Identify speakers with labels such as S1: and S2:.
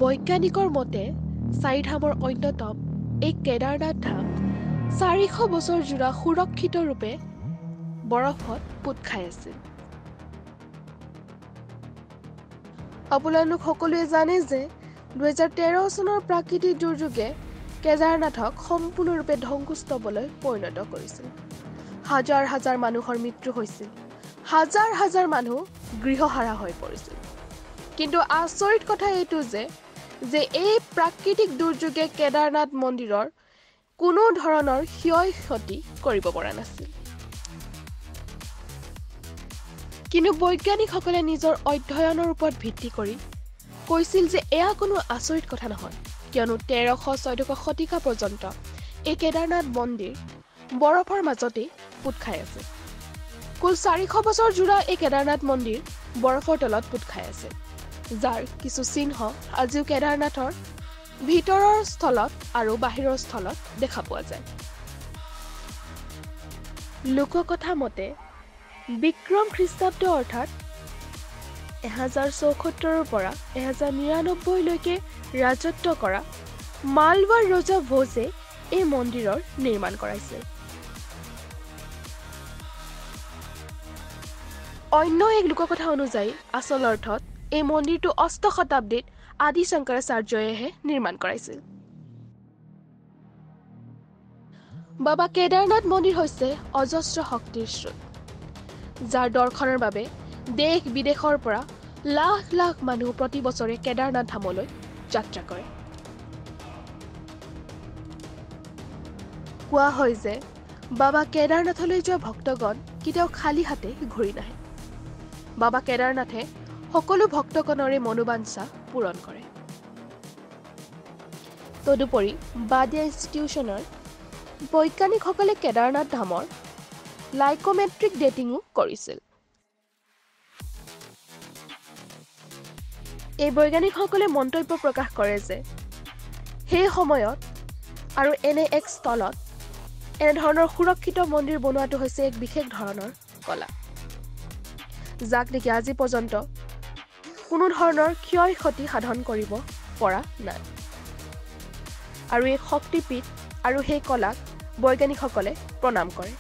S1: বৈজ্ঞানিকৰ মতে চাৰিধামৰ অন্যতম এই কেদাৰনাথ ধাম 400 বছৰ জোৰা সুৰক্ষিত ৰূপে বৰফত পোত খাই আছিল। আপোনালোক সকলোৱে জানে যে 2013 চনৰ প্ৰাকৃতিক দুৰ্যোগে কেদাৰনাথক সম্পূৰ্ণৰূপে ধ্বংসস্তৱলৈ পৰিণত কৰিছিল। হাজাৰ হাজাৰ মানুহৰ মৃত্যু হৈছিল, হাজাৰ হাজাৰ মানুহ গৃহহাৰা হৈ পৰিছিল। কিন্তু আচৰিত কথা এইটো যে এই প্ৰাকৃতিক দুৰ্যোগে কেদাৰনাথ মন্দিৰৰ কোনো ধৰণৰ ক্ষয় ক্ষতি কৰিব পৰা নাছিল। কিন্তু বৈজ্ঞানিকসকলে নিজৰ অধ্যয়নৰ ওপৰত ভিত্তি কৰি কৈছিল যে এয়া কোনো আচৰিত কথা নহয়, কিয়নো 1300-1400 শতিকা পৰ্যন্ত এই কেদাৰনাথ মন্দিৰ বৰফৰ মাজতেই পোত খাই আছে। কুল 400 বছৰ জোৰা এই কেদাৰনাথ মন্দিৰ বৰফৰ তলত পোত খাই আছে, যাৰ কিছু চিহ্ন আজিও কেদাৰনাথৰ ভিতৰৰ স্থলত আৰু বাহিৰৰ স্থলত দেখা পোৱা যায়। লোককথা মতে বিক্ৰম খ্ৰীষ্টাব্দ অৰ্থাৎ 1074 পৰা 1099 লৈকে ৰাজত্ব কৰা মালৱাৰ ৰজা ভোজে এই মন্দিৰৰ নিৰ্মাণ কৰাইছিল। অন্য এক লোককথা অনুযায়ী আচল অৰ্থত এই মন্দিৰটো 8ম শতাব্দীত আদি শংকৰাচাৰ্যইহে নিৰ্মাণ কৰাইছিল। বাবা কেদাৰনাথ মন্দিৰ হৈছে অজস্ৰ শক্তিৰ স্ৰোত, যাৰ দৰ্শনৰ বাবে দেশ বিদেশৰ পৰা লাখ লাখ মানুহ প্ৰতি বছৰে কেদাৰনাথ ধামলৈ যাত্ৰা কৰে। কোৱা হয় যে বাবা কেদাৰনাথলৈ যোৱা ভক্তগণ কেতিয়াও খালী হাতে ঘূৰি নাহে। বাবা কেদাৰনাথে সকলো ভক্তগণৰে মনোবাঞ্ছা পূৰণ কৰে। তদুপৰি বাদিয়া ইনষ্টিটিউচনৰ বৈজ্ঞানিকসকলে কেদাৰনাথ ধামৰ লাইকোমেট্ৰিক ডেটিঙো কৰিছিল। এই বৈজ্ঞানিকসকলে মন্তব্য প্ৰকাশ কৰে যে সেই সময়ত আৰু এনে এক স্থলত এনেধৰণৰ সুৰক্ষিত মন্দিৰ বনোৱাটো হৈছে এক বিশেষ ধৰণৰ কলা, যাক নেকি আজি পৰ্যন্ত কোনো ধৰণৰ ক্ষয় ক্ষতি সাধন কৰিব পৰা নাই। আৰু এই শক্তিপীঠ আৰু সেই কলাক বৈজ্ঞানিকসকলে প্ৰণাম কৰে।